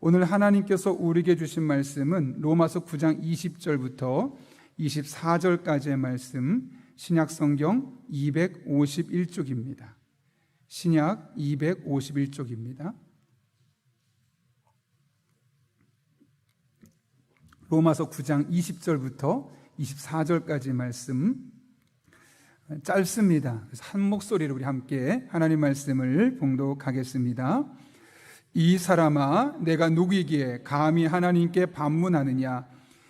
오늘 하나님께서 우리에게 주신 말씀은 로마서 9장 20절부터 24절까지의 말씀, 신약성경 251쪽입니다. 신약 251쪽입니다. 로마서 9장 20절부터 24절까지 말씀, 짧습니다. 그래서 한 목소리로 우리 함께 하나님 말씀을 봉독하겠습니다. 이 사람아, 내가 누구이기에 감히 하나님께 반문하느냐?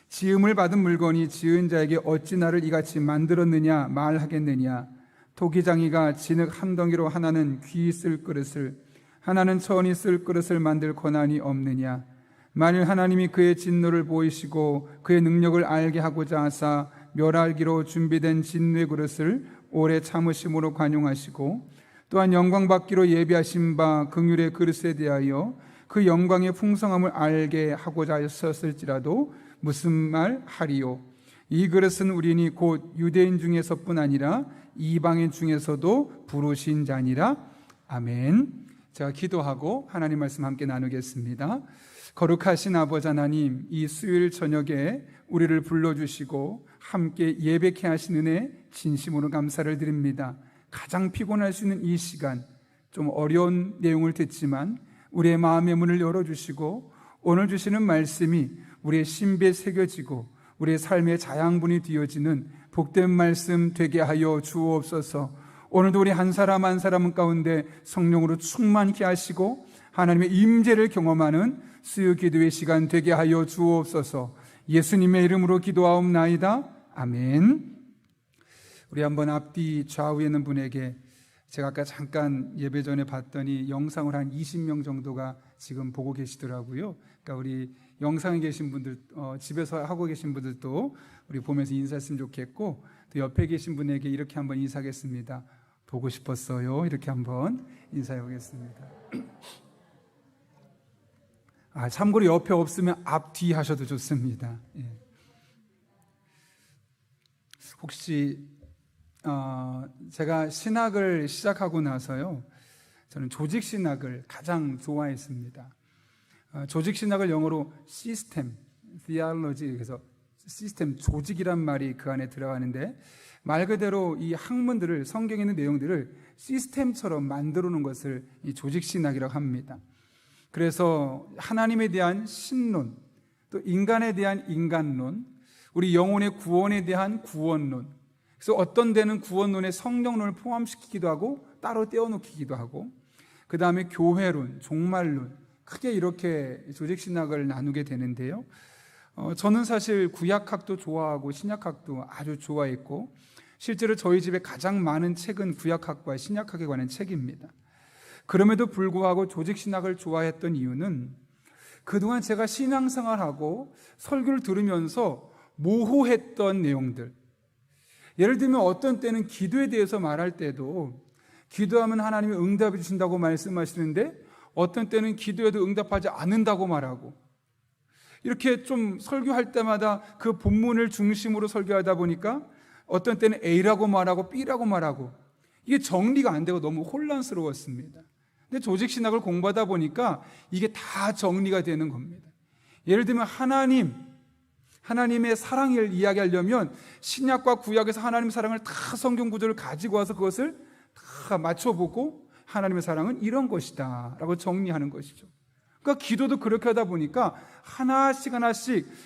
지음을 받은 물건이 지은 자에게 어찌 나를 이같이 만들었느냐 말하겠느냐? 토기장이가 진흙 한 덩이로 하나는 귀 쓸 그릇을, 하나는 천이 쓸 그릇을 만들 권한이 없느냐? 만일 하나님이 그의 진노를 보이시고 그의 능력을 알게 하고자 하사 멸하기로 준비된 진노의 그릇을 오래 참으심으로 관용하시고, 또한 영광받기로 예비하신 바 긍휼의 그릇에 대하여 그 영광의 풍성함을 알게 하고자 하셨을지라도 무슨 말 하리요? 이 그릇은 우리니 곧 유대인 중에서뿐 아니라 이방인 중에서도 부르신 자니라. 아멘. 제가 기도하고 하나님 말씀 함께 나누겠습니다. 거룩하신 아버지 하나님, 이 수요일 저녁에 우리를 불러주시고 함께 예배케 하신 은혜 진심으로 감사를 드립니다. 가장 피곤할 수 있는 이 시간, 좀 어려운 내용을 듣지만 우리의 마음의 문을 열어주시고 오늘 주시는 말씀이 우리의 신비에 새겨지고 우리의 삶의 자양분이 되어지는 복된 말씀 되게 하여 주옵소서. 오늘도 우리 한 사람 한 사람 가운데 성령으로 충만케 하시고 하나님의 임재를 경험하는 수요 기도의 시간 되게 하여 주옵소서. 예수님의 이름으로 기도하옵나이다. 아멘. 우리 한번 앞뒤 좌우에 있는 분에게, 제가 아까 잠깐 예배 전에 봤더니 영상을 한 20명 정도가 지금 보고 계시더라고요. 그러니까 우리 영상에 계신 분들, 집에서 하고 계신 분들도 우리 보면서 인사했으면 좋겠고, 또 옆에 계신 분에게 이렇게 한번 인사하겠습니다. 보고 싶었어요. 이렇게 한번 인사해 보겠습니다. 참고로 옆에 없으면 앞뒤 하셔도 좋습니다. 예. 혹시 제가 신학을 시작하고 나서요, 저는 조직신학을 가장 좋아했습니다. 조직신학을 영어로 시스템, theology, 그래서 시스템, 조직이란 말이 그 안에 들어가는데, 말 그대로 이 학문들을, 성경에 있는 내용들을 시스템처럼 만들어 놓은 것을 이 조직신학이라고 합니다. 그래서 하나님에 대한 신론, 또 인간에 대한 인간론, 우리 영혼의 구원에 대한 구원론, 그래서 어떤 데는 구원론에 성령론을 포함시키기도 하고 따로 떼어놓기도 하고, 그 다음에 교회론, 종말론, 크게 이렇게 조직신학을 나누게 되는데요. 저는 사실 구약학도 좋아하고 신약학도 아주 좋아했고, 실제로 저희 집에 가장 많은 책은 구약학과 신약학에 관한 책입니다. 그럼에도 불구하고 조직신학을 좋아했던 이유는 그동안 제가 신앙생활하고 설교를 들으면서 모호했던 내용들, 예를 들면 어떤 때는 기도에 대해서 말할 때도 기도하면 하나님이 응답해 주신다고 말씀하시는데 어떤 때는 기도해도 응답하지 않는다고 말하고, 이렇게 좀 설교할 때마다 그 본문을 중심으로 설교하다 보니까 어떤 때는 A라고 말하고 B라고 말하고, 이게 정리가 안 되고 너무 혼란스러웠습니다. 근데 조직신학을 공부하다 보니까 이게 다 정리가 되는 겁니다. 예를 들면 하나님의 사랑을 이야기하려면 신약과 구약에서 하나님의 사랑을 다 성경 구절을 가지고 와서 그것을 다 맞춰보고 하나님의 사랑은 이런 것이다 라고 정리하는 것이죠. 그러니까 기도도 그렇게 하다 보니까 하나씩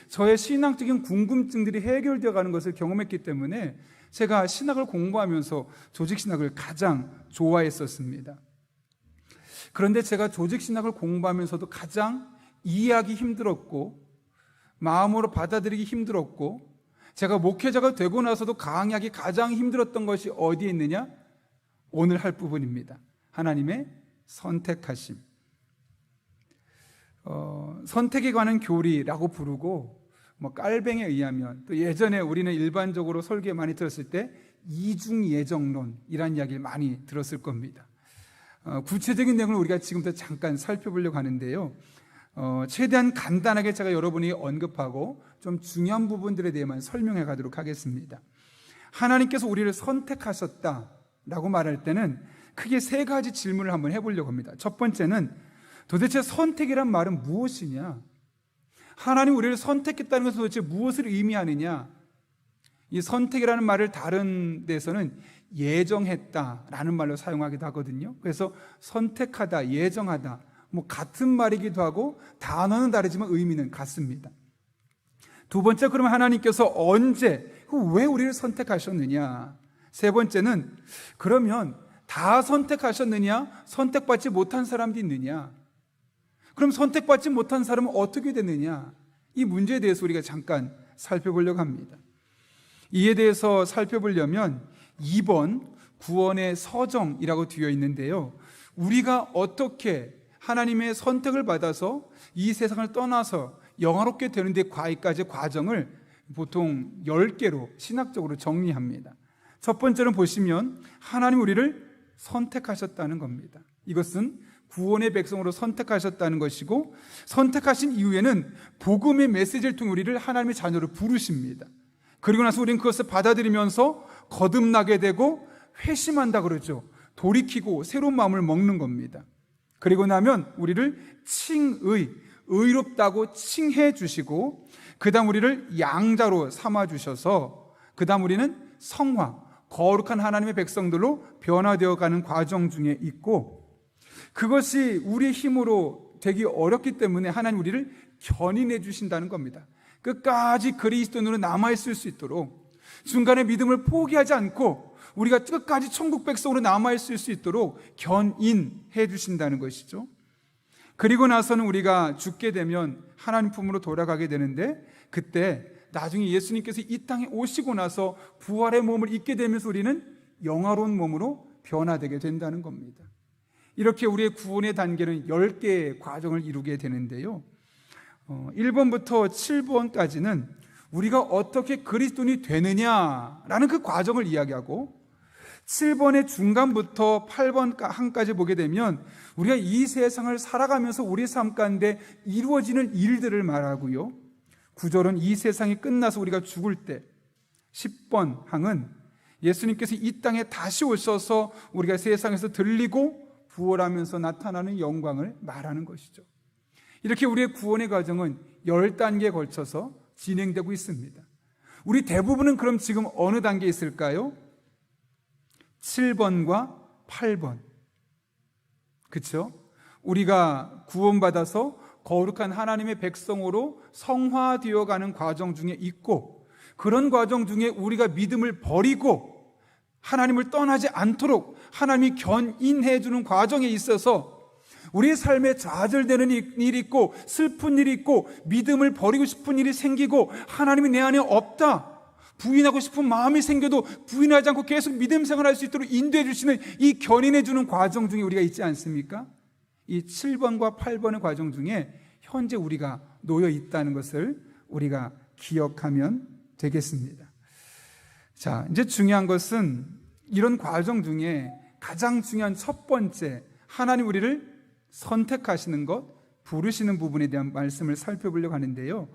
저의 신앙적인 궁금증들이 해결되어 가는 것을 경험했기 때문에 제가 신학을 공부하면서 조직신학을 가장 좋아했었습니다. 그런데 제가 조직신학을 공부하면서도 가장 이해하기 힘들었고 마음으로 받아들이기 힘들었고, 제가 목회자가 되고 나서도 강의하기 가장 힘들었던 것이 어디에 있느냐? 오늘 할 부분입니다. 하나님의 선택하심. 선택에 관한 교리라고 부르고, 깔뱅이에 의하면, 또 예전에 우리는 일반적으로 설교에 많이 들었을 때 이중예정론이라는 이야기를 많이 들었을 겁니다. 구체적인 내용을 우리가 지금부터 잠깐 살펴보려고 하는데요. 최대한 간단하게 제가 여러분이 언급하고 좀 중요한 부분들에 대해만 설명해 가도록 하겠습니다. 하나님께서 우리를 선택하셨다라고 말할 때는 크게 세 가지 질문을 한번 해보려고 합니다. 첫 번째는 도대체 선택이란 말은 무엇이냐? 하나님 우리를 선택했다는 것은 도대체 무엇을 의미하느냐? 이 선택이라는 말을 다른 데서는 예정했다라는 말로 사용하기도 하거든요. 그래서 선택하다, 예정하다, 같은 말이기도 하고 단어는 다르지만 의미는 같습니다. 두 번째, 그러면 하나님께서 언제, 왜 우리를 선택하셨느냐? 세 번째는, 그러면 다 선택하셨느냐? 선택받지 못한 사람도 있느냐? 그럼 선택받지 못한 사람은 어떻게 되느냐? 이 문제에 대해서 우리가 잠깐 살펴보려고 합니다. 이에 대해서 살펴보려면 2번 구원의 서정이라고 되어 있는데요, 우리가 어떻게 하나님의 선택을 받아서 이 세상을 떠나서 영화롭게 되는 데까지의 과정을 보통 10개로 신학적으로 정리합니다. 첫 번째는 보시면 하나님 우리를 선택하셨다는 겁니다. 이것은 구원의 백성으로 선택하셨다는 것이고, 선택하신 이후에는 복음의 메시지를 통해 우리를 하나님의 자녀로 부르십니다. 그리고 나서 우리는 그것을 받아들이면서 거듭나게 되고 회심한다 그러죠. 돌이키고 새로운 마음을 먹는 겁니다. 그리고 나면 우리를 의롭다고 칭해 주시고, 그 다음 우리를 양자로 삼아 주셔서 그 다음 우리는 성화, 거룩한 하나님의 백성들로 변화되어 가는 과정 중에 있고, 그것이 우리의 힘으로 되기 어렵기 때문에 하나님 우리를 견인해 주신다는 겁니다. 끝까지 그리스도인으로 남아있을 수 있도록, 중간에 믿음을 포기하지 않고 우리가 끝까지 천국 백성으로 남아있을 수 있도록 견인해 주신다는 것이죠. 그리고 나서는 우리가 죽게 되면 하나님 품으로 돌아가게 되는데, 그때 나중에 예수님께서 이 땅에 오시고 나서 부활의 몸을 입게 되면서 우리는 영화로운 몸으로 변화되게 된다는 겁니다. 이렇게 우리의 구원의 단계는 10개의 과정을 이루게 되는데요, 1번부터 7번까지는 우리가 어떻게 그리스도인이 되느냐라는 그 과정을 이야기하고, 7번의 중간부터 8번 한까지 보게 되면 우리가 이 세상을 살아가면서 우리 삶 가운데 이루어지는 일들을 말하고요, 9절은 이 세상이 끝나서 우리가 죽을 때, 10번 항은 예수님께서 이 땅에 다시 오셔서 우리가 세상에서 들리고 부활하면서 나타나는 영광을 말하는 것이죠. 이렇게 우리의 구원의 과정은 10단계에 걸쳐서 진행되고 있습니다. 우리 대부분은 그럼 지금 어느 단계에 있을까요? 7번과 8번. 그렇죠? 우리가 구원받아서 거룩한 하나님의 백성으로 성화되어 가는 과정 중에 있고, 그런 과정 중에 우리가 믿음을 버리고 하나님을 떠나지 않도록 하나님이 견인해 주는 과정에 있어서 우리의 삶에 좌절되는 일이 있고, 슬픈 일이 있고, 믿음을 버리고 싶은 일이 생기고, 하나님이 내 안에 없다, 부인하고 싶은 마음이 생겨도 부인하지 않고 계속 믿음 생활할 수 있도록 인도해 주시는 이 견인해 주는 과정 중에 우리가 있지 않습니까? 이 7번과 8번의 과정 중에 현재 우리가 놓여 있다는 것을 우리가 기억하면 되겠습니다. 자, 이제 중요한 것은 이런 과정 중에 가장 중요한 첫 번째, 하나님 우리를 선택하시는 것, 부르시는 부분에 대한 말씀을 살펴보려고 하는데요,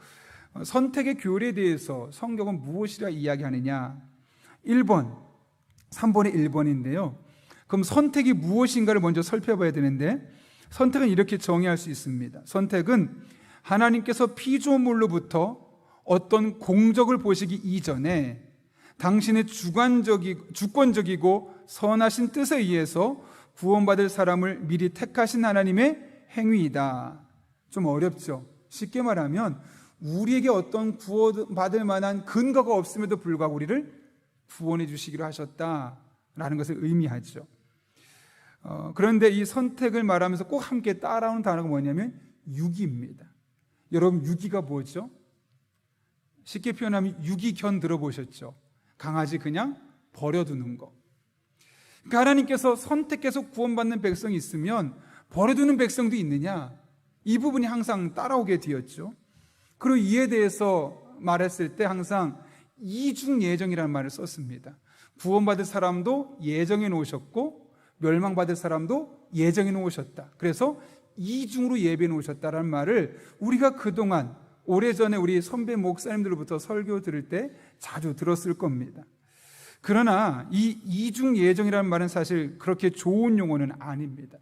선택의 교리에 대해서 성경은 무엇이라 이야기하느냐? 1번, 3번의 1번인데요, 그럼 선택이 무엇인가를 먼저 살펴봐야 되는데, 선택은 이렇게 정의할 수 있습니다. 선택은 하나님께서 피조물로부터 어떤 공적을 보시기 이전에 당신의 주권적이고 선하신 뜻에 의해서 구원받을 사람을 미리 택하신 하나님의 행위이다. 좀 어렵죠? 쉽게 말하면 우리에게 어떤 구원받을 만한 근거가 없음에도 불구하고 우리를 구원해 주시기로 하셨다라는 것을 의미하죠. 그런데 이 선택을 말하면서 꼭 함께 따라오는 단어가 뭐냐면 유기입니다. 여러분, 유기가 뭐죠? 쉽게 표현하면 유기견 들어보셨죠? 강아지 그냥 버려두는 거. 그러니까 하나님께서 선택해서 구원받는 백성이 있으면 버려두는 백성도 있느냐? 이 부분이 항상 따라오게 되었죠. 그리고 이에 대해서 말했을 때 항상 이중 예정이라는 말을 썼습니다. 구원받을 사람도 예정해 놓으셨고 멸망받을 사람도 예정해 놓으셨다. 그래서 이중으로 예배해 놓으셨다라는 말을 우리가 그동안 오래전에 우리 선배 목사님들로부터 설교 들을 때 자주 들었을 겁니다. 그러나 이 이중 예정이라는 말은 사실 그렇게 좋은 용어는 아닙니다.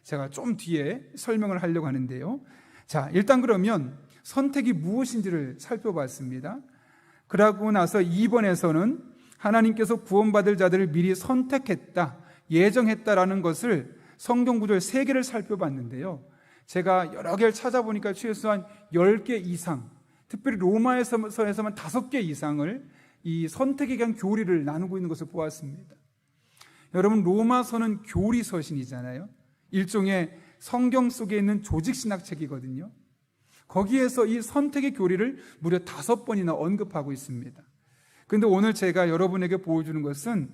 제가 좀 뒤에 설명을 하려고 하는데요. 자, 일단 그러면 선택이 무엇인지를 살펴봤습니다. 그러고 나서 2번에서는 하나님께서 구원받을 자들을 미리 선택했다, 예정했다라는 것을 성경 구절 3개를 살펴봤는데요. 제가 여러 개를 찾아보니까 최소한 10개 이상, 특별히 로마서에서만 5개 이상을 이 선택에 대한 교리를 나누고 있는 것을 보았습니다. 여러분, 로마서는 교리서신이잖아요. 일종의 성경 속에 있는 조직신학책이거든요. 거기에서 이 선택의 교리를 무려 5번이나 언급하고 있습니다. 그런데 오늘 제가 여러분에게 보여주는 것은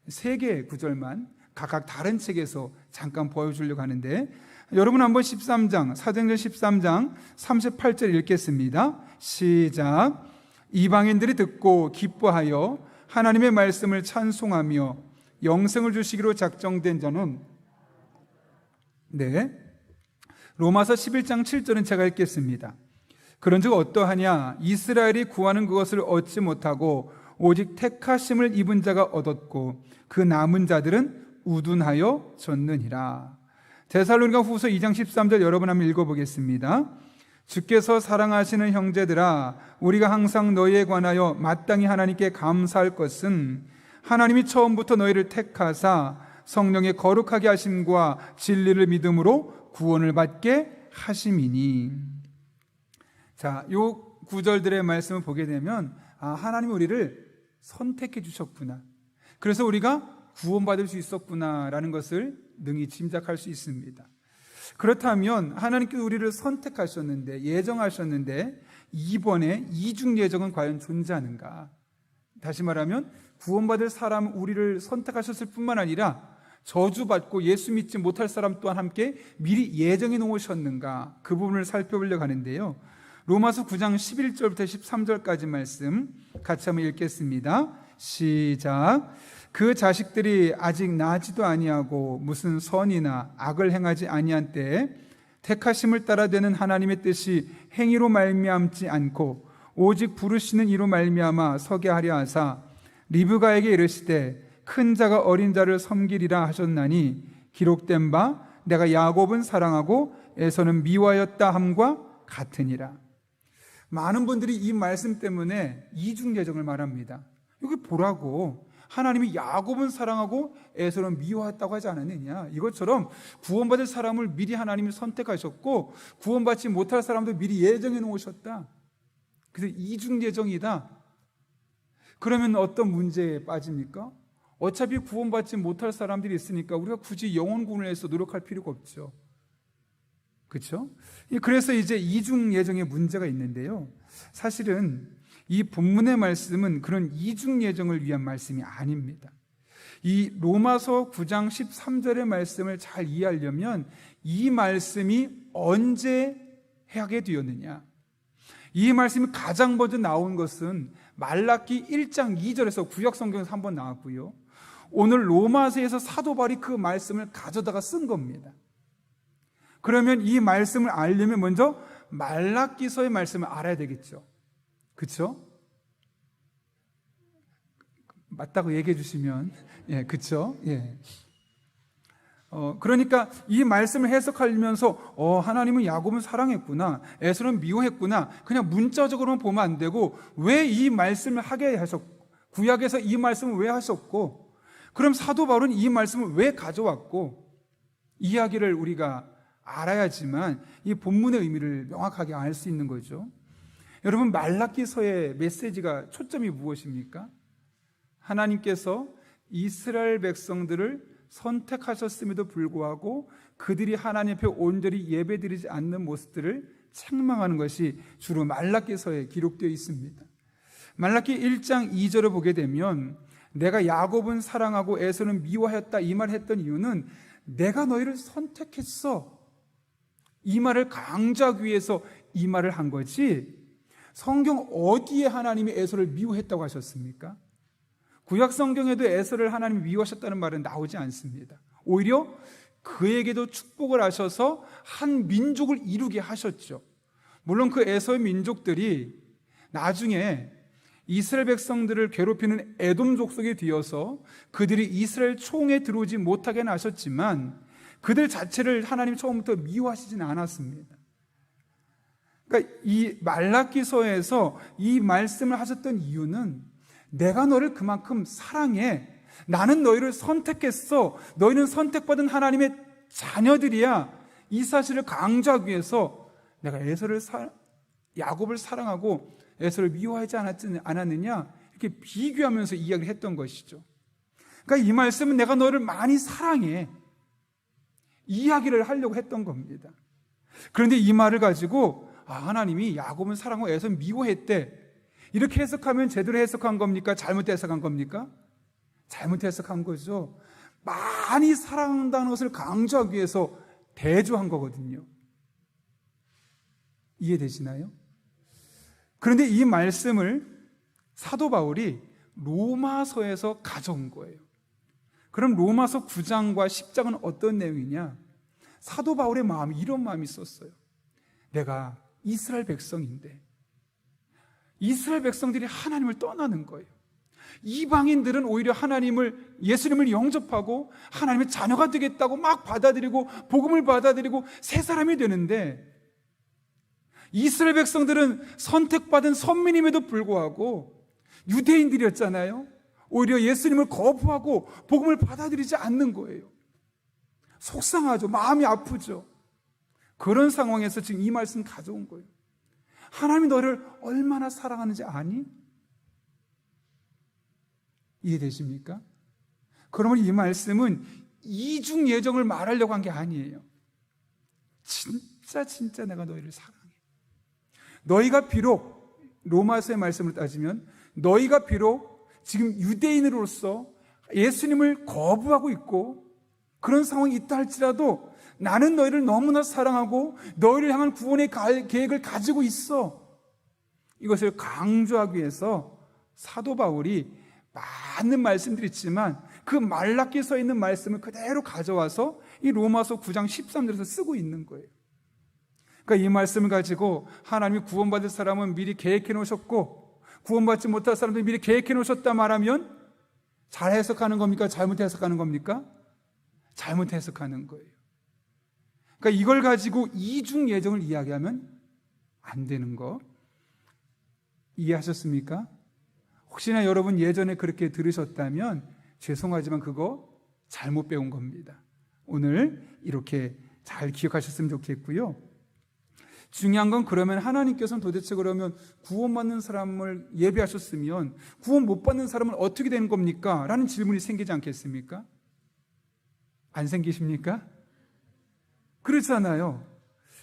3개의 구절만 각각 다른 책에서 잠깐 보여주려고 하는데, 여러분 한번 13장, 사도행전 13장 38절 읽겠습니다. 시작. 이방인들이 듣고 기뻐하여 하나님의 말씀을 찬송하며 영생을 주시기로 작정된 자는, 로마서 11장 7절은 제가 읽겠습니다. 그런즉 어떠하냐, 이스라엘이 구하는 그것을 얻지 못하고 오직 택하심을 입은 자가 얻었고 그 남은 자들은 우둔하여 졌느니라. 데살로니가 후서 2장 13절 여러분 한번 읽어보겠습니다. 주께서 사랑하시는 형제들아, 우리가 항상 너희에 관하여 마땅히 하나님께 감사할 것은 하나님이 처음부터 너희를 택하사 성령의 거룩하게 하심과 진리를 믿음으로 구원을 받게 하심이니. 자, 요 구절들의 말씀을 보게 되면 하나님이 우리를 선택해 주셨구나, 그래서 우리가 구원받을 수 있었구나라는 것을 능히 짐작할 수 있습니다. 그렇다면 하나님께서 우리를 선택하셨는데, 예정하셨는데 이번에 이중 예정은 과연 존재하는가? 다시 말하면 구원받을 사람 우리를 선택하셨을 뿐만 아니라 저주받고 예수 믿지 못할 사람 또한 함께 미리 예정해 놓으셨는가? 그 부분을 살펴보려고 하는데요. 로마서 9장 11절부터 13절까지 말씀 같이 한번 읽겠습니다. 시작. 그 자식들이 아직 나지도 아니하고 무슨 선이나 악을 행하지 아니한 때에 택하심을 따라 되는 하나님의 뜻이 행위로 말미암지 않고 오직 부르시는 이로 말미암아 서게 하려 하사 리브가에게 이르시되 큰 자가 어린 자를 섬기리라 하셨나니 기록된 바 내가 야곱은 사랑하고 에서는 미워하였다 함과 같으니라. 많은 분들이 이 말씀 때문에 이중 예정을 말합니다. 여기 보라고, 하나님이 야곱은 사랑하고 에서는 미워했다고 하지 않았느냐. 이것처럼 구원받을 사람을 미리 하나님이 선택하셨고 구원받지 못할 사람도 미리 예정해 놓으셨다. 그래서 이중 예정이다. 그러면 어떤 문제에 빠집니까? 어차피 구원받지 못할 사람들이 있으니까 우리가 굳이 영혼 구원을 위해서 노력할 필요가 없죠. 그렇죠? 그래서 이제 이중 예정에 문제가 있는데요. 사실은 이 본문의 말씀은 그런 이중 예정을 위한 말씀이 아닙니다. 이 로마서 9장 13절의 말씀을 잘 이해하려면 이 말씀이 언제 하게 되었느냐, 이 말씀이 가장 먼저 나온 것은 말라기 1장 2절에서 구약성경에서 한번 나왔고요, 오늘 로마서에서 사도 바울이 그 말씀을 가져다가 쓴 겁니다. 그러면 이 말씀을 알려면 먼저 말라기서의 말씀을 알아야 되겠죠. 그렇죠? 맞다고 얘기해 주시면, 그렇죠? 그러니까 이 말씀을 해석하면서 하나님은 야곱은 사랑했구나, 에서는 미워했구나, 그냥 문자적으로만 보면 안 되고 왜 이 말씀을 하게 하셨고, 구약에서 이 말씀을 왜 하셨고, 그럼 사도 바울은 이 말씀을 왜 가져왔고, 이야기를 우리가 알아야지만 이 본문의 의미를 명확하게 알 수 있는 거죠. 여러분, 말라기서의 메시지가 초점이 무엇입니까? 하나님께서 이스라엘 백성들을 선택하셨음에도 불구하고 그들이 하나님 앞에 온전히 예배드리지 않는 모습들을 책망하는 것이 주로 말라기서에 기록되어 있습니다. 말라기 1장 2절을 보게 되면 내가 야곱은 사랑하고 에서는 미워하였다, 이 말을 했던 이유는 내가 너희를 선택했어, 이 말을 강조하기 위해서 이 말을 한 거지, 성경 어디에 하나님이 에서를 미워했다고 하셨습니까? 구약 성경에도 에서를 하나님이 미워하셨다는 말은 나오지 않습니다. 오히려 그에게도 축복을 하셔서 한 민족을 이루게 하셨죠. 물론 그 에서의 민족들이 나중에 이스라엘 백성들을 괴롭히는 에돔 족속에 뒤어서 그들이 이스라엘 총에 들어오지 못하게 하셨지만 그들 자체를 하나님 처음부터 미워하시지는 않았습니다. 그러니까 이 말라기서에서 이 말씀을 하셨던 이유는 내가 너를 그만큼 사랑해. 나는 너희를 선택했어. 너희는 선택받은 하나님의 자녀들이야. 이 사실을 강조하기 위해서 내가 야곱을 사랑하고 에서를 미워하지 않았느냐 이렇게 비교하면서 이야기를 했던 것이죠. 그러니까 이 말씀은 내가 너를 많이 사랑해 이야기를 하려고 했던 겁니다. 그런데 이 말을 가지고 하나님이 야곱은 사랑하고 에서는 미워했대, 이렇게 해석하면 제대로 해석한 겁니까? 잘못 해석한 겁니까? 잘못 해석한 거죠. 많이 사랑한다는 것을 강조하기 위해서 대조한 거거든요. 이해되시나요? 그런데 이 말씀을 사도 바울이 로마서에서 가져온 거예요. 그럼 로마서 9장과 10장은 어떤 내용이냐? 사도 바울의 마음이 이런 마음이 있었어요. 내가 이스라엘 백성인데 이스라엘 백성들이 하나님을 떠나는 거예요. 이방인들은 오히려 예수님을 영접하고 하나님의 자녀가 되겠다고 막 받아들이고 복음을 받아들이고 새 사람이 되는데, 이스라엘 백성들은 선택받은 선민임에도 불구하고 유대인들이었잖아요. 오히려 예수님을 거부하고 복음을 받아들이지 않는 거예요. 속상하죠. 마음이 아프죠. 그런 상황에서 지금 이 말씀 가져온 거예요. 하나님이 너를 얼마나 사랑하는지 아니? 이해되십니까? 그러면 이 말씀은 이중 예정을 말하려고 한 게 아니에요. 진짜 내가 너희를 사랑해. 너희가 비록, 로마서의 말씀을 따지면 너희가 비록 지금 유대인으로서 예수님을 거부하고 있고 그런 상황이 있다 할지라도 나는 너희를 너무나 사랑하고 너희를 향한 구원의 계획을 가지고 있어. 이것을 강조하기 위해서 사도 바울이 많은 말씀들이 있지만 그 말라기서에 있는 말씀을 그대로 가져와서 이 로마서 9장 13절에서 쓰고 있는 거예요. 그러니까 이 말씀을 가지고 하나님이 구원받을 사람은 미리 계획해 놓으셨고 구원받지 못할 사람들 미리 계획해 놓으셨다 말하면 잘 해석하는 겁니까? 잘못 해석하는 겁니까? 잘못 해석하는 거예요. 그러니까 이걸 가지고 이중 예정을 이야기하면 안 되는 거 이해하셨습니까? 혹시나 여러분 예전에 그렇게 들으셨다면 죄송하지만 그거 잘못 배운 겁니다. 오늘 이렇게 잘 기억하셨으면 좋겠고요. 중요한 건 그러면 하나님께서는 도대체 그러면 구원받는 사람을 예비하셨으면 구원 못 받는 사람은 어떻게 되는 겁니까? 라는 질문이 생기지 않겠습니까? 안 생기십니까? 그렇잖아요.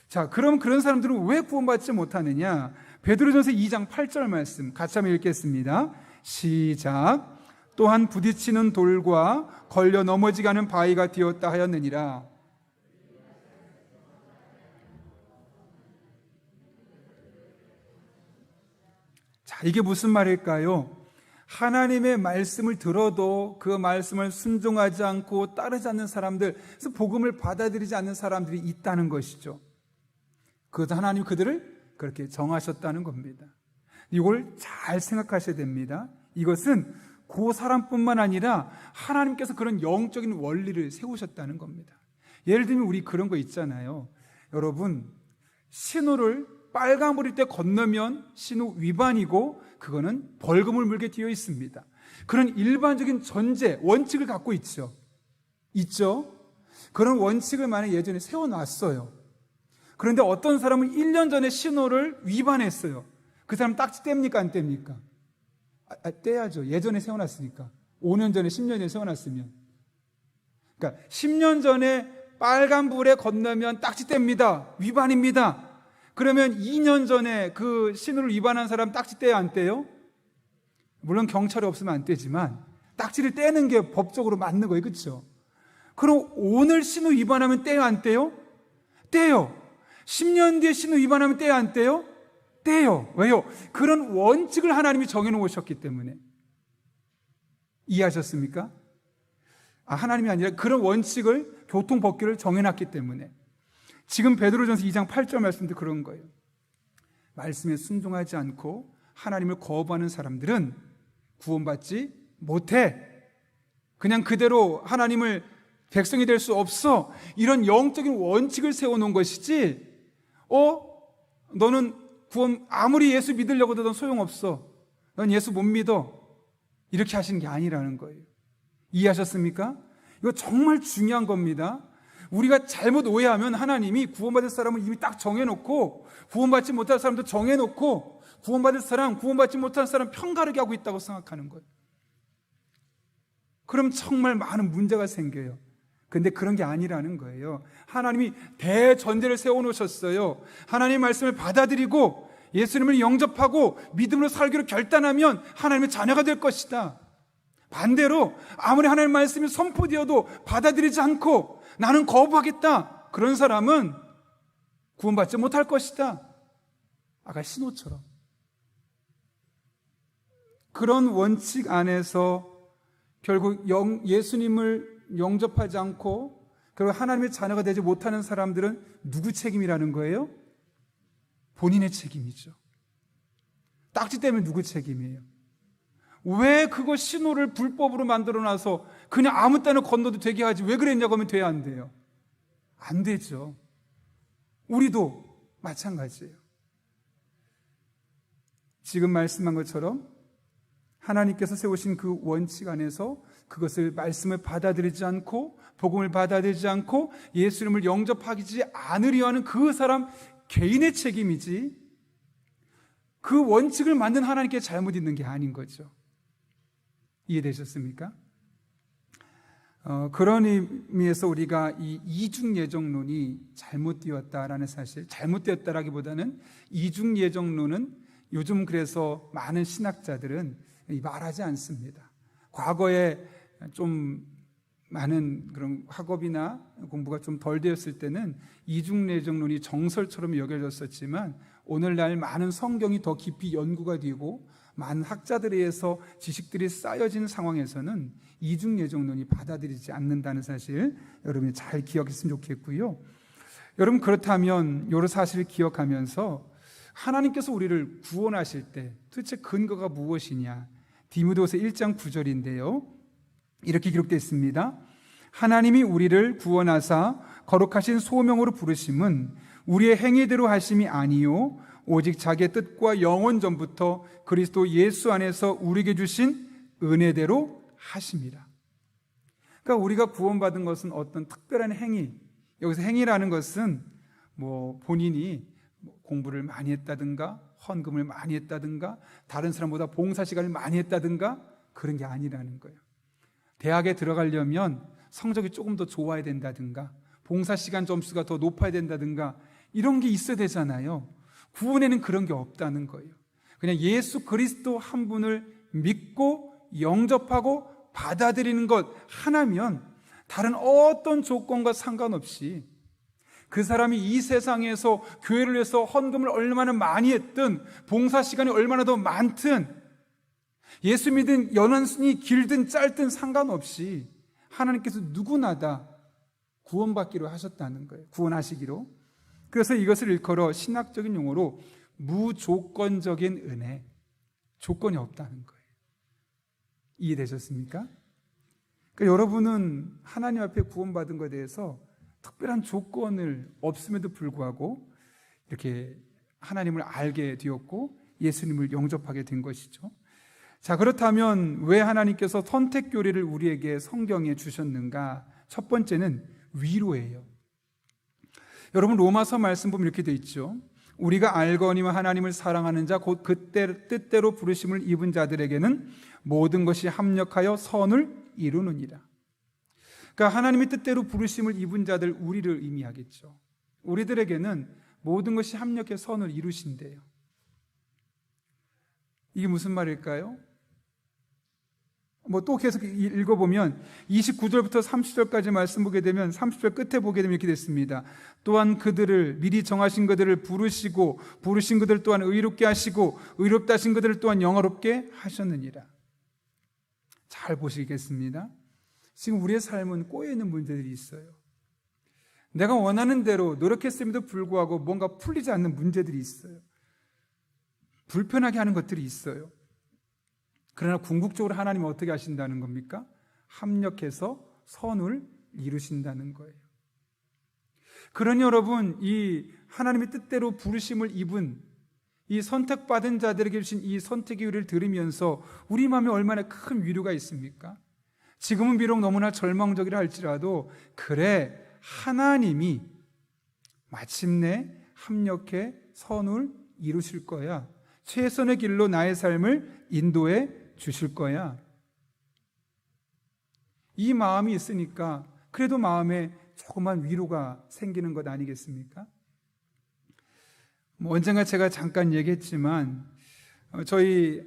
자, 그럼 그런 사람들은 왜 구원받지 못하느냐? 베드로전서 2장 8절 말씀 같이 한번 읽겠습니다. 시작. 또한 부딪히는 돌과 걸려 넘어지게 하는 바위가 되었다 하였느니라. 자, 이게 무슨 말일까요? 하나님의 말씀을 들어도 그 말씀을 순종하지 않고 따르지 않는 사람들, 그래서 복음을 받아들이지 않는 사람들이 있다는 것이죠. 그것도 하나님 그들을 그렇게 정하셨다는 겁니다. 이걸 잘 생각하셔야 됩니다. 이것은 그 사람뿐만 아니라 하나님께서 그런 영적인 원리를 세우셨다는 겁니다. 예를 들면 우리 그런 거 있잖아요. 여러분, 신호를 빨간불일 때 건너면 신호 위반이고 그거는 벌금을 물게 되어 있습니다. 그런 일반적인 전제, 원칙을 갖고 있죠. 그런 원칙을 만약 예전에 세워놨어요. 그런데 어떤 사람은 1년 전에 신호를 위반했어요. 그 사람 딱지 뗍니까 안 뗍니까? 떼야죠. 예전에 세워놨으니까. 5년 전에 10년 전에 세워놨으면. 그러니까 10년 전에 빨간불에 건너면 딱지 뗍니다. 위반입니다. 그러면 2년 전에 그 신호를 위반한 사람 딱지 떼야 안 떼요? 물론 경찰이 없으면 안 떼지만 딱지를 떼는 게 법적으로 맞는 거예요. 그렇죠? 그럼 오늘 신호 위반하면 떼요 안 떼요? 떼요. 10년 뒤에 신호 위반하면 떼요 안 떼요? 떼요. 왜요? 그런 원칙을 하나님이 정해놓으셨기 때문에. 이해하셨습니까? 하나님이 아니라 그런 원칙을, 교통법규를 정해놨기 때문에. 지금 베드로전서 2장 8절 말씀도 그런 거예요. 말씀에 순종하지 않고 하나님을 거부하는 사람들은 구원받지 못해. 그냥 그대로 하나님을 백성이 될 수 없어. 이런 영적인 원칙을 세워놓은 것이지, 너는 구원 아무리 예수 믿으려고 해도 넌 소용없어. 넌 예수 못 믿어. 이렇게 하시는 게 아니라는 거예요. 이해하셨습니까? 이거 정말 중요한 겁니다. 우리가 잘못 오해하면 하나님이 구원받을 사람을 이미 딱 정해놓고 구원받지 못할 사람도 정해놓고 구원받을 사람, 구원받지 못할 사람 편가르게 하고 있다고 생각하는 거예요. 그럼 정말 많은 문제가 생겨요. 근데 그런 게 아니라는 거예요. 하나님이 대전제를 세워놓으셨어요. 하나님의 말씀을 받아들이고 예수님을 영접하고 믿음으로 살기로 결단하면 하나님의 자녀가 될 것이다. 반대로 아무리 하나님의 말씀이 선포되어도 받아들이지 않고 나는 거부하겠다, 그런 사람은 구원받지 못할 것이다. 아까 신호처럼. 그런 원칙 안에서 결국 예수님을 영접하지 않고 그리고 하나님의 자녀가 되지 못하는 사람들은 누구 책임이라는 거예요? 본인의 책임이죠. 딱지 때문에 누구 책임이에요? 왜 그거 신호를 불법으로 만들어놔서 그냥 아무 때나 건너도 되게 하지 왜 그랬냐고 하면 돼야 안 돼요? 안 되죠. 우리도 마찬가지예요. 지금 말씀한 것처럼 하나님께서 세우신 그 원칙 안에서 그것을 말씀을 받아들이지 않고 복음을 받아들이지 않고 예수님을 영접하지 않으려 하는 그 사람 개인의 책임이지 그 원칙을 만든 하나님께 잘못 있는 게 아닌 거죠. 이해되셨습니까? 그런 의미에서 우리가 이 이중예정론이 잘못되었다라는 사실, 잘못되었다라기보다는 이중예정론은 요즘 그래서 많은 신학자들은 말하지 않습니다. 과거에 좀 많은 그런 학업이나 공부가 좀 덜 되었을 때는 이중예정론이 정설처럼 여겨졌었지만 오늘날 많은 성경이 더 깊이 연구가 되고 많은 학자들에 의해서 지식들이 쌓여진 상황에서는 이중예정론이 받아들이지 않는다는 사실 여러분이 잘 기억했으면 좋겠고요. 여러분 그렇다면 이런 사실을 기억하면서 하나님께서 우리를 구원하실 때 도대체 근거가 무엇이냐? 디모데후서 1장 9절인데요. 이렇게 기록되어 있습니다. 하나님이 우리를 구원하사 거룩하신 소명으로 부르심은 우리의 행위대로 하심이 아니요 오직 자기의 뜻과 영원 전부터 그리스도 예수 안에서 우리에게 주신 은혜대로 하심이라. 그러니까 우리가 구원받은 것은 어떤 특별한 행위, 여기서 행위라는 것은 본인이 공부를 많이 했다든가 헌금을 많이 했다든가 다른 사람보다 봉사 시간을 많이 했다든가 그런 게 아니라는 거예요. 대학에 들어가려면 성적이 조금 더 좋아야 된다든가 봉사 시간 점수가 더 높아야 된다든가 이런 게 있어야 되잖아요. 구원에는 그런 게 없다는 거예요. 그냥 예수 그리스도 한 분을 믿고 영접하고 받아들이는 것 하나면 다른 어떤 조건과 상관없이 그 사람이 이 세상에서 교회를 위해서 헌금을 얼마나 많이 했든 봉사 시간이 얼마나 더 많든 예수 믿은 연원이 길든 짧든 상관없이 하나님께서 누구나 다 구원받기로 하셨다는 거예요. 구원하시기로. 그래서 이것을 일컬어 신학적인 용어로 무조건적인 은혜, 조건이 없다는 거예요. 이해되셨습니까? 그러니까 여러분은 하나님 앞에 구원받은 것에 대해서 특별한 조건을 없음에도 불구하고 이렇게 하나님을 알게 되었고 예수님을 영접하게 된 것이죠. 자, 그렇다면 왜 하나님께서 선택 교리를 우리에게 성경에 주셨는가? 첫 번째는 위로예요. 여러분 로마서 말씀 보면 이렇게 되어 있죠. 우리가 알거니와 하나님을 사랑하는 자 곧 그때 뜻대로 부르심을 입은 자들에게는 모든 것이 합력하여 선을 이루느니라. 그러니까 하나님의 뜻대로 부르심을 입은 자들 우리를 의미하겠죠. 우리들에게는 모든 것이 합력해 선을 이루신대요. 이게 무슨 말일까요? 또 계속 읽어보면 29절부터 30절까지 말씀 보게 되면 30절 끝에 보게 되면 이렇게 됐습니다. 또한 그들을 미리 정하신 그들을 부르시고 부르신 그들 또한 의롭게 하시고 의롭다 하신 그들을 또한 영화롭게 하셨느니라. 잘 보시겠습니다. 지금 우리의 삶은 꼬여있는 문제들이 있어요. 내가 원하는 대로 노력했음에도 불구하고 뭔가 풀리지 않는 문제들이 있어요. 불편하게 하는 것들이 있어요. 그러나 궁극적으로 하나님은 어떻게 하신다는 겁니까? 합력해서 선을 이루신다는 거예요. 그러니 여러분, 이 하나님의 뜻대로 부르심을 입은 이 선택받은 자들에게 주신 이 선택의 의를 들으면서 우리 마음에 얼마나 큰 위로가 있습니까? 지금은 비록 너무나 절망적이라 할지라도 그래, 하나님이 마침내 합력해 선을 이루실 거야. 최선의 길로 나의 삶을 인도해 주실 거야. 이 마음이 있으니까 그래도 마음에 조그만 위로가 생기는 것 아니겠습니까? 언젠가 제가 잠깐 얘기했지만 저희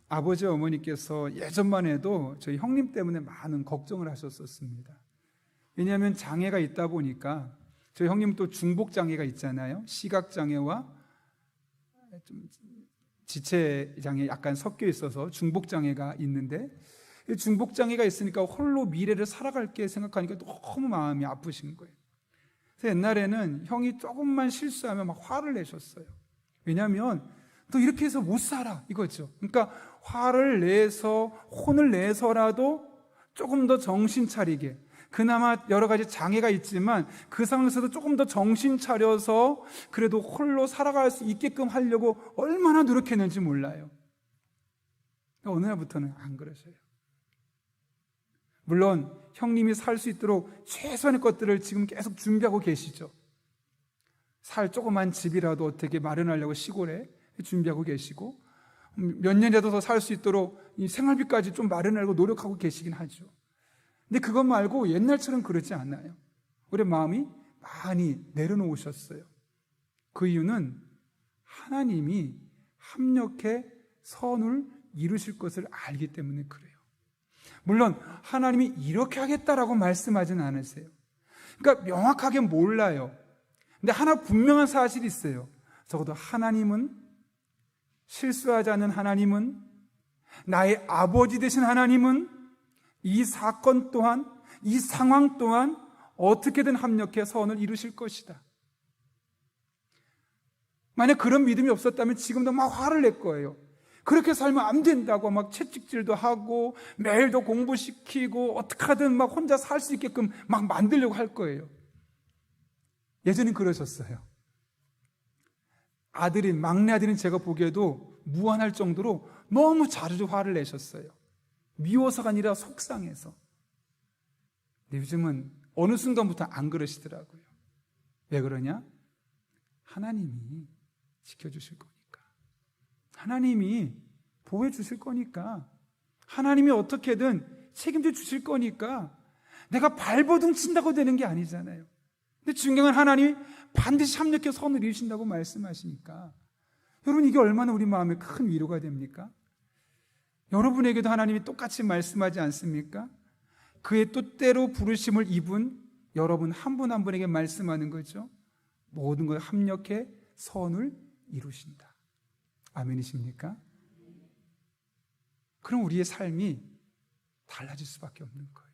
아버지 어머니께서 예전만 해도 저희 형님 때문에 많은 걱정을 하셨었습니다. 왜냐하면 장애가 있다 보니까 저희 형님은 또 중복장애가 있잖아요. 시각장애와 좀 지체장애 약간 섞여 있어서 중복장애가 있는데, 중복장애가 있으니까 홀로 미래를 살아갈게 생각하니까 너무 마음이 아프신 거예요. 그래서 옛날에는 형이 조금만 실수하면 막 화를 내셨어요. 왜냐하면 너 이렇게 해서 못 살아, 이거죠. 그러니까 화를 내서, 혼을 내서라도 조금 더 정신 차리게, 그나마 여러 가지 장애가 있지만 그 상황에서도 조금 더 정신 차려서 그래도 홀로 살아갈 수 있게끔 하려고 얼마나 노력했는지 몰라요. 어느 날부터는 안 그러셔요. 물론 형님이 살 수 있도록 최소한의 것들을 지금 계속 준비하고 계시죠. 살 조그만 집이라도 어떻게 마련하려고 시골에 준비하고 계시고, 몇 년이라도 더 살 수 있도록 이 생활비까지 좀 마련하려고 노력하고 계시긴 하죠. 근데 그것 말고 옛날처럼 그러지 않아요. 우리 마음이 많이 내려놓으셨어요. 그 이유는 하나님이 합력해 선을 이루실 것을 알기 때문에 그래요. 물론 하나님이 이렇게 하겠다라고 말씀하진 않으세요. 그러니까 명확하게 몰라요. 근데 하나 분명한 사실이 있어요. 적어도 하나님은, 실수하지 않는 하나님은, 나의 아버지 되신 하나님은 이 사건 또한, 이 상황 또한 어떻게든 합력해 선을 이루실 것이다. 만약 그런 믿음이 없었다면 지금도 막 화를 낼 거예요. 그렇게 살면 안 된다고 막 채찍질도 하고 매일도 공부시키고 어떻게 하든 막 혼자 살 수 있게끔 막 만들려고 할 거예요. 예전엔 그러셨어요. 아들인, 막내 아들인 제가 보기에도 무안할 정도로 너무 자주 화를 내셨어요. 미워서가 아니라 속상해서. 근데 요즘은 어느 순간부터 안 그러시더라고요. 왜 그러냐? 하나님이 지켜주실 거니까, 하나님이 보호해 주실 거니까, 하나님이 어떻게든 책임져 주실 거니까, 내가 발버둥 친다고 되는 게 아니잖아요. 근데 중요한 건 하나님이 반드시 합력해 선을 이루신다고 말씀하시니까, 여러분, 이게 얼마나 우리 마음에 큰 위로가 됩니까? 여러분에게도 하나님이 똑같이 말씀하지 않습니까? 그의 뜻대로 부르심을 입은 여러분 한 분 한 분에게 말씀하는 거죠. 모든 걸 합력해 선을 이루신다. 아멘이십니까? 그럼 우리의 삶이 달라질 수밖에 없는 거예요.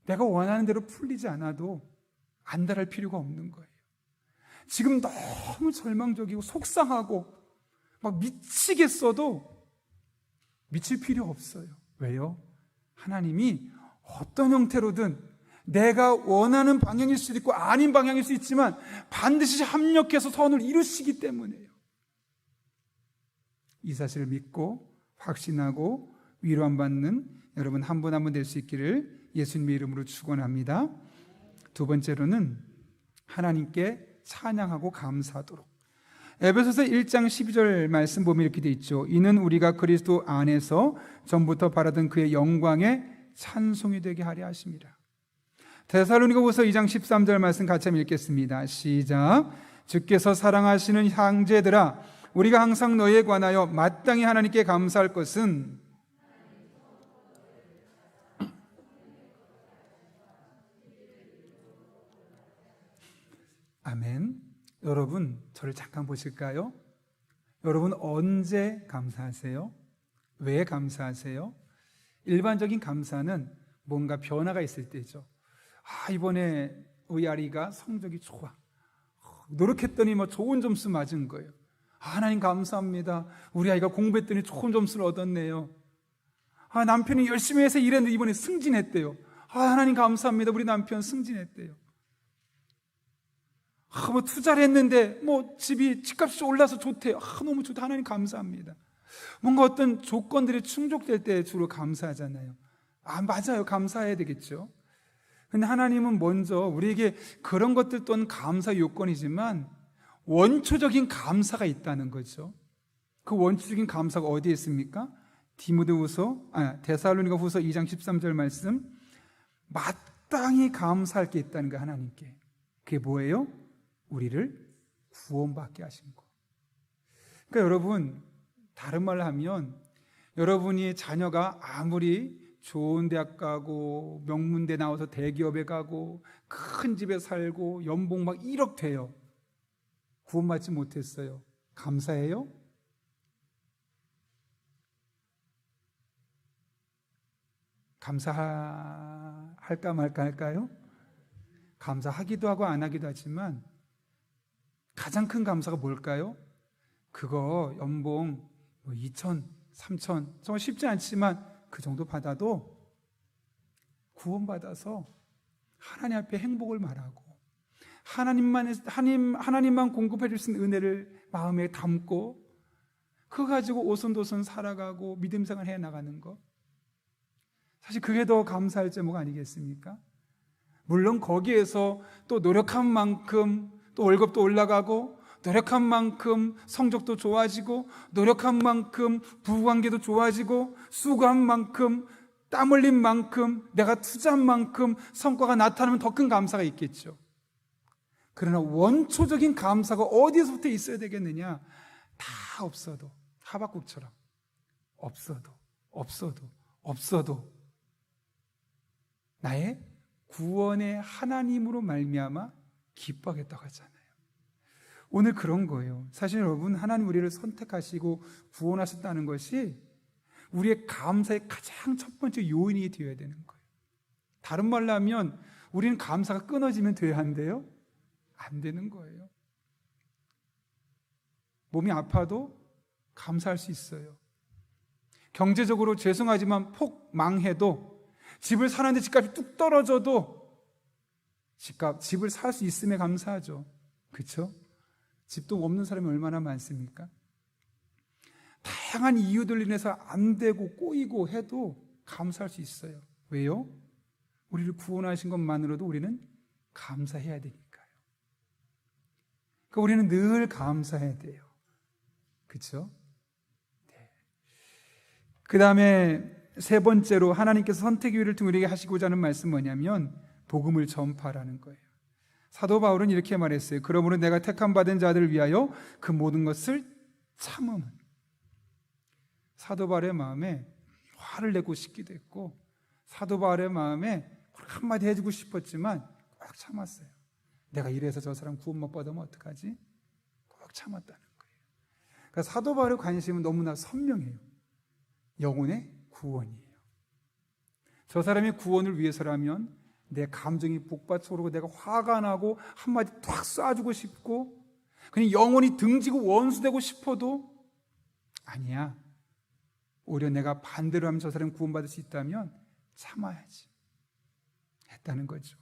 내가 원하는 대로 풀리지 않아도 안달할 필요가 없는 거예요. 지금 너무 절망적이고 속상하고 막 미치겠어도 미칠 필요 없어요. 왜요? 하나님이 어떤 형태로든 내가 원하는 방향일 수도 있고 아닌 방향일 수 있지만 반드시 합력해서 선을 이루시기 때문에요. 이 사실을 믿고 확신하고 위로함 받는 여러분 한 분 한 분 될 수 있기를 예수님의 이름으로 축원합니다. 두 번째로는 하나님께 찬양하고 감사하도록. 에베소서 1장 12절 말씀 보면 이렇게 되어 있죠. 이는 우리가 그리스도 안에서 전부터 바라던 그의 영광의 찬송이 되게 하려 하심이라. 데살로니가후서 2장 13절 말씀 같이 한번 읽겠습니다. 시작. 주께서 사랑하시는 형제들아, 우리가 항상 너희에 관하여 마땅히 하나님께 감사할 것은 아멘. 여러분, 저를 잠깐 보실까요? 여러분 언제 감사하세요? 왜 감사하세요? 일반적인 감사는 뭔가 변화가 있을 때죠. 이번에 의아리가 성적이 좋아. 노력했더니 좋은 점수 맞은 거예요. 하나님 감사합니다. 우리 아이가 공부했더니 좋은 점수를 얻었네요. 남편이 열심히 해서 일했는데 이번에 승진했대요. 하나님 감사합니다. 우리 남편 승진했대요. 뭐 투자를 했는데 뭐 집값이 올라서 좋대요. 너무 좋다. 하나님 감사합니다. 뭔가 어떤 조건들이 충족될 때 주로 감사하잖아요. 맞아요. 감사해야 되겠죠. 근데 하나님은 먼저 우리에게 그런 것들 또한 감사 요건이지만 원초적인 감사가 있다는 거죠. 그 원초적인 감사가 어디에 있습니까? 데살로니가후서 2장 13절 말씀, 마땅히 감사할 게 있다는 거예요. 하나님께. 그게 뭐예요? 우리를 구원받게 하신 거. 그러니까 여러분, 다른 말로 하면 여러분이 자녀가 아무리 좋은 대학 가고 명문대 나와서 대기업에 가고 큰 집에 살고 연봉 막 1억 돼요. 구원받지 못했어요. 감사해요? 감사할까 말까 할까요? 감사하기도 하고 안 하기도 하지만 가장 큰 감사가 뭘까요? 그거 연봉 2천, 3천 정말 쉽지 않지만 그 정도 받아도 구원받아서 하나님 앞에 행복을 말하고 하나님만 공급해 줄 수 있는 은혜를 마음에 담고 그거 가지고 오손도손 살아가고 믿음 생활 해나가는 것, 사실 그게 더 감사할 제목 아니겠습니까? 물론 거기에서 또 노력한 만큼 또 월급도 올라가고 노력한 만큼 성적도 좋아지고 노력한 만큼 부부관계도 좋아지고 수고한 만큼 땀 흘린 만큼 내가 투자한 만큼 성과가 나타나면 더 큰 감사가 있겠죠. 그러나 원초적인 감사가 어디서부터 있어야 되겠느냐? 다 없어도, 하박국처럼 없어도 나의 구원의 하나님으로 말미암아 기뻐하겠다고 하잖아요. 오늘 그런 거예요. 사실 여러분, 하나님 우리를 선택하시고 구원하셨다는 것이 우리의 감사의 가장 첫 번째 요인이 되어야 되는 거예요. 다른 말로 하면 우리는 감사가 끊어지면 돼야 한대요? 안 되는 거예요. 몸이 아파도 감사할 수 있어요. 경제적으로 죄송하지만 폭 망해도, 집을 사는데 집값이 뚝 떨어져도 집을 살 수 있음에 감사하죠. 그렇죠? 집도 없는 사람이 얼마나 많습니까? 다양한 이유들 인해서 안 되고 꼬이고 해도 감사할 수 있어요. 왜요? 우리를 구원하신 것만으로도 우리는 감사해야 되니까요. 그러니까 우리는 늘 감사해야 돼요. 그렇죠? 네. 그 다음에 세 번째로 하나님께서 선택의 기회를 통해 우리에게 하시고자 하는 말씀은 뭐냐면 복음을 전파하라는 거예요. 사도 바울은 이렇게 말했어요. 그러므로 내가 택함 받은 자들을 위하여 그 모든 것을 참음은. 사도 바울의 마음에 화를 내고 싶기도 했고 사도 바울의 마음에 한마디 해주고 싶었지만 꼭 참았어요. 내가 이래서 저 사람 구원 못 받으면 어떡하지? 꼭 참았다는 거예요. 그러니까 사도 바울의 관심은 너무나 선명해요. 영혼의 구원이에요. 저 사람의 구원을 위해서라면 내 감정이 복받쳐오르고 내가 화가 나고 한마디 탁 쏴주고 싶고 그냥 영혼이 등지고 원수되고 싶어도 아니야. 오히려 내가 반대로 하면 저 사람이 구원받을 수 있다면 참아야지 했다는 거죠.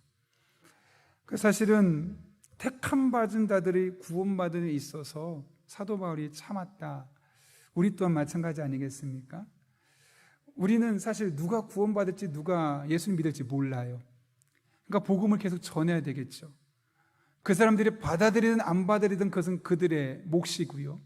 사실은 택함 받은 자들이 구원받은 데 있어서 사도 바울이 참았다. 우리 또한 마찬가지 아니겠습니까? 우리는 사실 누가 구원받을지 누가 예수님 믿을지 몰라요. 그러니까 복음을 계속 전해야 되겠죠. 그 사람들이 받아들이든 안 받아들이든 그것은 그들의 몫이고요.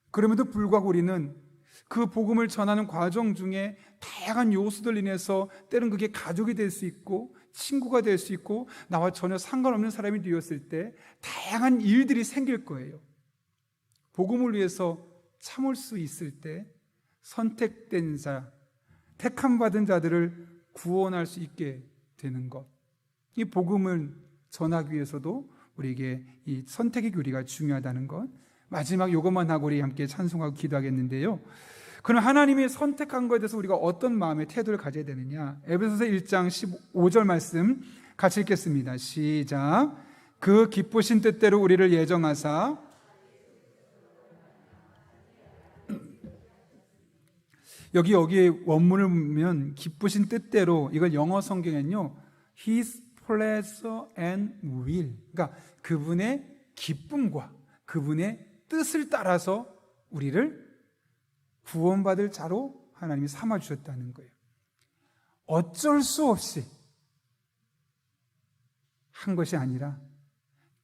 그럼에도 불구하고 우리는 그 복음을 전하는 과정 중에 다양한 요소들 인해서 때론 그게 가족이 될 수 있고 친구가 될 수 있고 나와 전혀 상관없는 사람이 되었을 때 다양한 일들이 생길 거예요. 복음을 위해서 참을 수 있을 때 선택된 자, 택함 받은 자들을 구원할 수 있게 되는 것, 이 복음을 전하기 위해서도 우리에게 이 선택의 교리가 중요하다는 것, 마지막 이것만 하고 우리 함께 찬송하고 기도하겠는데요. 그럼 하나님이 선택한 것에 대해서 우리가 어떤 마음의 태도를 가져야 되느냐? 에베소서 1장 15절 말씀 같이 읽겠습니다. 시작. 그 기쁘신 뜻대로 우리를 예정하사. 여기에 원문을 보면 기쁘신 뜻대로, 이걸 영어 성경에는요 His pleasure and will, 그러니까 그분의 기쁨과 그분의 뜻을 따라서 우리를 구원받을 자로 하나님이 삼아주셨다는 거예요. 어쩔 수 없이 한 것이 아니라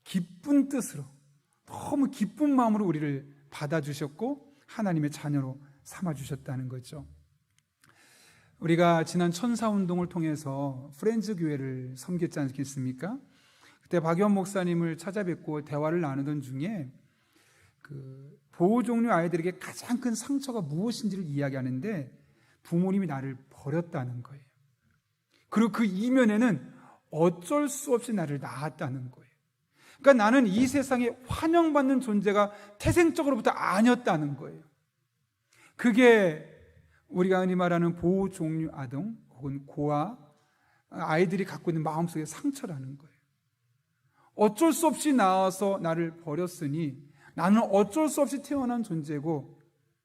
기쁜 뜻으로, 너무 기쁜 마음으로 우리를 받아주셨고 하나님의 자녀로 삼아주셨다는 거죠. 우리가 지난 천사운동을 통해서 프렌즈 교회를 섬겼지 않겠습니까? 그때 박연 목사님을 찾아뵙고 대화를 나누던 중에 그 보호종류 아이들에게 가장 큰 상처가 무엇인지를 이야기하는데 부모님이 나를 버렸다는 거예요. 그리고 그 이면에는 어쩔 수 없이 나를 낳았다는 거예요. 그러니까 나는 이 세상에 환영받는 존재가 태생적으로부터 아니었다는 거예요. 그게 우리가 흔히 말하는 보호종류 아동 혹은 고아 아이들이 갖고 있는 마음속의 상처라는 거예요. 어쩔 수 없이 낳아서 나를 버렸으니 나는 어쩔 수 없이 태어난 존재고,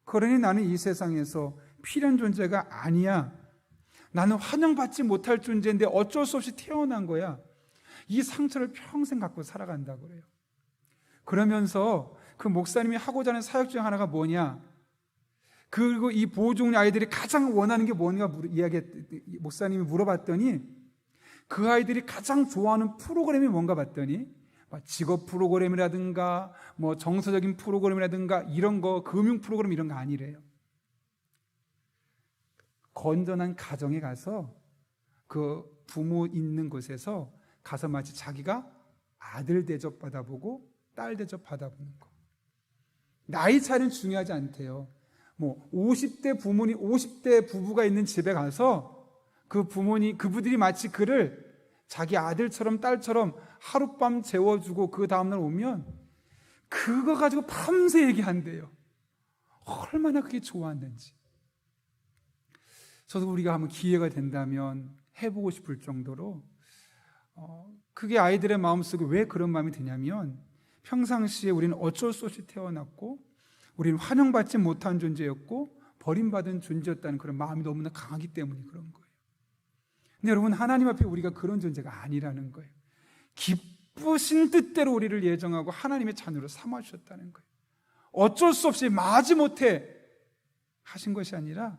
그러니 나는 이 세상에서 필요한 존재가 아니야. 나는 환영받지 못할 존재인데 어쩔 수 없이 태어난 거야. 이 상처를 평생 갖고 살아간다고 그래요. 그러면서 그 목사님이 하고자 하는 사역 중 하나가 뭐냐, 그리고 이 보호종류 아이들이 가장 원하는 게 뭔가 목사님이 물어봤더니 그 아이들이 가장 좋아하는 프로그램이 뭔가 봤더니 직업 프로그램이라든가 뭐 정서적인 프로그램이라든가 이런 거, 금융 프로그램 이런 거 아니래요. 건전한 가정에 가서 그 부모 있는 곳에서 가서 마치 자기가 아들 대접 받아보고 딸 대접 받아보는 거. 나이 차이는 중요하지 않대요. 뭐 50대 부모님, 50대 부부가 있는 집에 가서 그분들이 마치 그를 자기 아들처럼 딸처럼 하룻밤 재워주고 그 다음날 오면 그거 가지고 밤새 얘기한대요. 얼마나 그게 좋았는지. 저도 우리가 한번 기회가 된다면 해보고 싶을 정도로 그게 아이들의 마음속에 왜 그런 마음이 드냐면, 평상시에 우리는 어쩔 수 없이 태어났고 우리는 환영받지 못한 존재였고 버림받은 존재였다는 그런 마음이 너무나 강하기 때문에 그런 거예요. 근데 여러분, 하나님 앞에 우리가 그런 존재가 아니라는 거예요. 기쁘신 뜻대로 우리를 예정하고 하나님의 자녀로 삼아주셨다는 거예요. 어쩔 수 없이 마지못해 하신 것이 아니라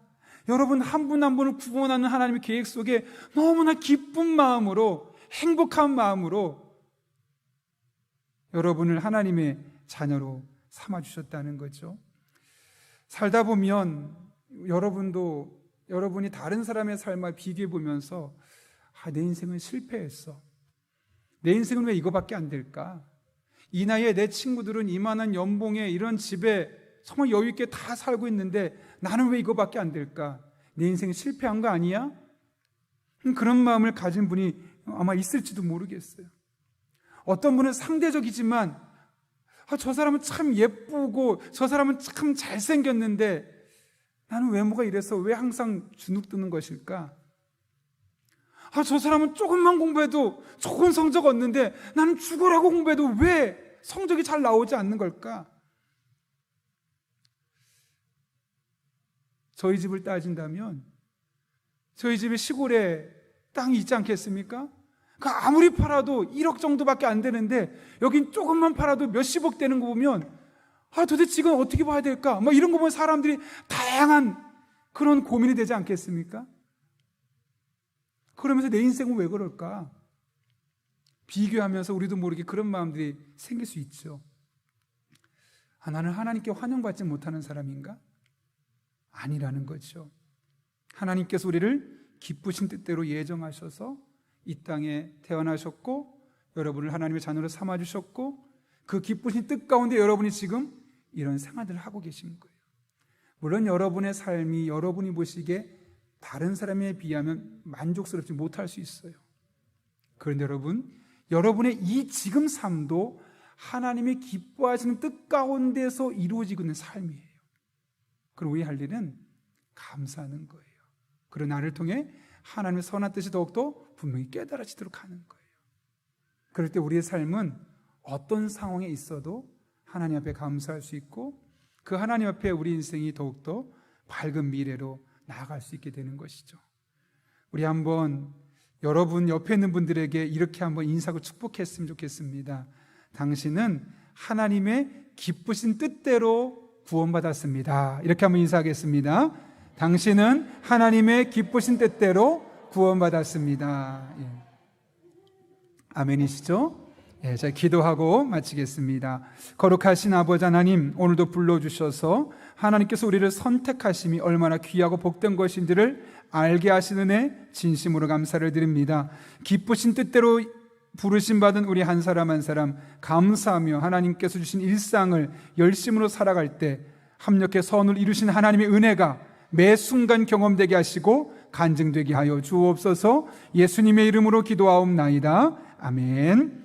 여러분 한 분 한 분을 구원하는 하나님의 계획 속에 너무나 기쁜 마음으로, 행복한 마음으로 여러분을 하나님의 자녀로 삼아주셨다는 거죠. 살다 보면 여러분이 다른 사람의 삶과 비교해 보면서 내 인생은 실패했어. 내 인생은 왜 이거밖에 안 될까? 이 나이에 내 친구들은 이만한 연봉에 이런 집에 정말 여유 있게 다 살고 있는데 나는 왜 이거밖에 안 될까? 내 인생이 실패한 거 아니야? 그런 마음을 가진 분이 아마 있을지도 모르겠어요. 어떤 분은 상대적이지만 저 사람은 참 예쁘고 저 사람은 참 잘생겼는데 나는 외모가 이래서 왜 항상 주눅드는 것일까? 저 사람은 조금만 공부해도 좋은 성적 얻는데 나는 죽으라고 공부해도 왜 성적이 잘 나오지 않는 걸까? 저희 집을 따진다면 저희 집에 시골에 땅이 있지 않겠습니까? 아무리 팔아도 1억 정도밖에 안 되는데 여긴 조금만 팔아도 몇십억 되는 거 보면 도대체 이건 어떻게 봐야 될까? 이런 거 보면 사람들이 다양한 그런 고민이 되지 않겠습니까? 그러면서 내 인생은 왜 그럴까? 비교하면서 우리도 모르게 그런 마음들이 생길 수 있죠. 나는 하나님께 환영받지 못하는 사람인가? 아니라는 거죠. 하나님께서 우리를 기쁘신 뜻대로 예정하셔서 이 땅에 태어나셨고 여러분을 하나님의 자녀로 삼아주셨고 그 기쁘신 뜻 가운데 여러분이 지금 이런 생활들을 하고 계신 거예요. 물론 여러분의 삶이 여러분이 보시기에 다른 사람에 비하면 만족스럽지 못할 수 있어요. 그런데 여러분의 이 지금 삶도 하나님이 기뻐하시는 뜻 가운데서 이루어지고 있는 삶이에요. 그럼 우리 할 일은 감사하는 거예요. 그리고 나를 통해 하나님의 선한 뜻이 더욱더 분명히 깨달아지도록 하는 거예요. 그럴 때 우리의 삶은 어떤 상황에 있어도 하나님 앞에 감사할 수 있고 그 하나님 앞에 우리 인생이 더욱더 밝은 미래로 나아갈 수 있게 되는 것이죠. 우리 한번 여러분 옆에 있는 분들에게 이렇게 한번 인사하고 축복했으면 좋겠습니다. 당신은 하나님의 기쁘신 뜻대로 구원받았습니다. 이렇게 한번 인사하겠습니다. 당신은 하나님의 기쁘신 뜻대로 구원받았습니다. 예. 아멘이시죠? 예, 제가 기도하고 마치겠습니다. 거룩하신 아버지 하나님, 오늘도 불러주셔서 하나님께서 우리를 선택하심이 얼마나 귀하고 복된 것인지를 알게 하시는 애 진심으로 감사를 드립니다. 기쁘신 뜻대로 부르심 받은 우리 한 사람 한 사람 감사하며 하나님께서 주신 일상을 열심으로 살아갈 때 합력해 선을 이루신 하나님의 은혜가 매 순간 경험되게 하시고 간증되게 하여 주옵소서. 예수님의 이름으로 기도하옵나이다. 아멘.